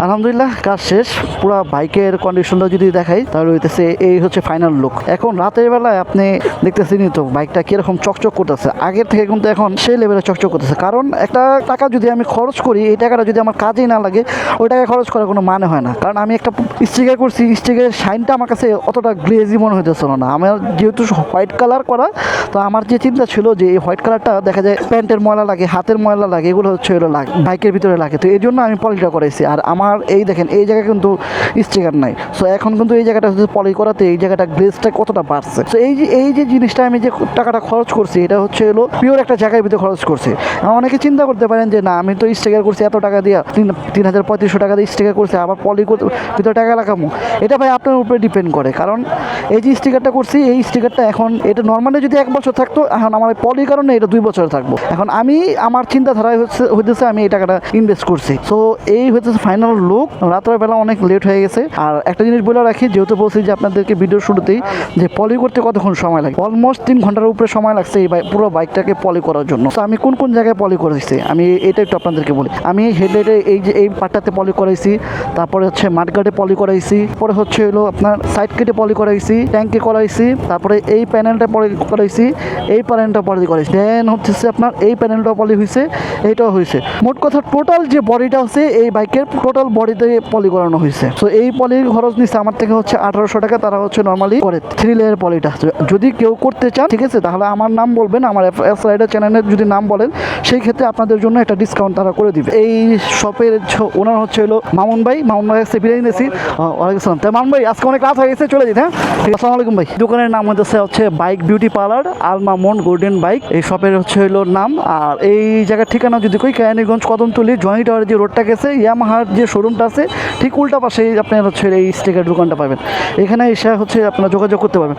আলহামদুলিল্লাহ কাজ শেষ। পুরো বাইকের কন্ডিশনটা যদি দেখাই তাহলে হইতেছে এই হচ্ছে ফাইনাল লুক। এখন রাতের বেলায় আপনি দেখতেছেনই তো বাইকটা কিরকম চকচক করতেছে, আগের থেকে কিন্তু এখন সেই লেভেলে চকচক করতেছে। কারণ একটা টাকা যদি আমি খরচ করি, এই টাকাটা যদি আমার কাজেই না লাগে, ওই টাকা খরচ করার কোনো মানে হয় না। কারণ আমি একটা স্টিকার করছি, স্টিকারের শাইনটা আমার কাছে অতটা গ্লেজি মনে হইতেছিল না। আমার যেহেতু হোয়াইট কালার করা, তো আমার যে চিন্তা ছিল যে এই হোয়াইট কালারটা দেখা যায় প্যান্টের ময়লা লাগে, হাতের ময়লা লাগে, এগুলো হচ্ছে এগুলো লাগে বাইকের ভিতরে লাগে। তো এই জন্য আমি পলিটা করাইছি। আর আমার এই দেখেন এই জায়গায় কিন্তু স্টিকার নাই। সো এখন কিন্তু এই জায়গাটা হচ্ছে পলি করাতে এই জায়গাটা গ্লেজটা কতটা বাড়ছে। সো এই যে জিনিসটা আমি যে টাকাটা খরচ করছি, এটা হচ্ছে হলো পিওর একটা জায়গার ভিতরে খরচ করছি। অনেকে চিন্তা করতে পারেন যে না, আমি তো স্টিকার করছি এত টাকা দিয়ে, 3,3500 টাকা দিয়ে স্টিকার করছি, আবার পলি ভিতরে টাকা লাগামো। এটা ভাই আপনার উপরে ডিপেন্ড করে। কারণ এই যে স্টিকারটা করছি, এই স্টিকারটা এখন এটা নর্মালি যদি 1 বছর থাকতো, এখন আমার পলির কারণে এটা 2 বছর থাকবো। এখন আমি আমার চিন্তাধারায় হইতেছে আমি এই টাকাটা ইনভেস্ট করছি। সো এই হইতেছে ফাইনাল লুক। রাতের বেলা অনেক লেট হয়ে গেছে। আর একটা জিনিস বলে রাখি, যেহেতু বলছি যে আপনাদেরকে ভিডিও শুরুতেই যে পলি করতে কতক্ষণ সময় লাগে, অলমোস্ট 3 ঘন্টার উপরে সময় লাগছে এই পুরো বাইকটাকে পলি করার জন্য। তো আমি কোন কোন জায়গায় পলি করেছি আমি এটা একটু আপনাদেরকে বলি। আমি হেডলাইটে এই যে এই পার্টটাতে পলি করাইছি, তারপরে হচ্ছে মাঠগার্ডে পলি করাইছি, পরে হচ্ছে হলো আপনার সাইড কেটে পলি করাইছি, ট্যাঙ্কে করাইছি, তারপরে এই প্যানেলটা পলি করাইছি, এই প্যানেলটা পলি করাইছি, দেন হচ্ছে আপনার এই প্যানেলটাও পলি হয়েছে, এইটাও হয়েছে। মোট কথা টোটাল যে বডিটা আছে এই বাইকের টোটাল বডিতে পলি করানো হয়েছে। তো এই পলির খরচ নিচ্ছে আমার থেকে হচ্ছে 1800 টাকা। তারা হচ্ছে নর্মালি করে 3 লেয়ার পলিটা। যদি কেউ করতে চান, ঠিক আছে, তাহলে আমার নাম বলবেন, আমার এস রাইডার চ্যানেলের যদি নাম বলেন, সেই ক্ষেত্রে আপনাদের জন্য একটা ডিসকাউন্ট তারা করে দিবে। এই শপের ওনার হচ্ছে হলো মামুন ভাই। মামুন ভাই কাছে বিরিয়ানি নিয়েছি। ওয়ালাইকুম আসসালাম। তাই মামুন ভাই, আজকে অনেক রাত হয়ে গেছে, চলে যেতে। হ্যাঁ, আসসালামু আলাইকুম ভাই। দোকানের নাম হচ্ছে bike beauty parlour Al Mamun golden bike, এই শপের হচ্ছে হলো নাম। আর এই জায়গার ঠিকানা যদি কই, কেরানীগঞ্জ কদমতলী জয়নি টাওয়ার যে রোডটা গেছে, ইয়ামাহার যে শোরুমটা আছে ঠিক উল্টা পাশেই আপনার হচ্ছে এই স্টিকার দোকানটা পাবেন। এখানে এসে হচ্ছে আপনারা যোগাযোগ করতে পারবেন।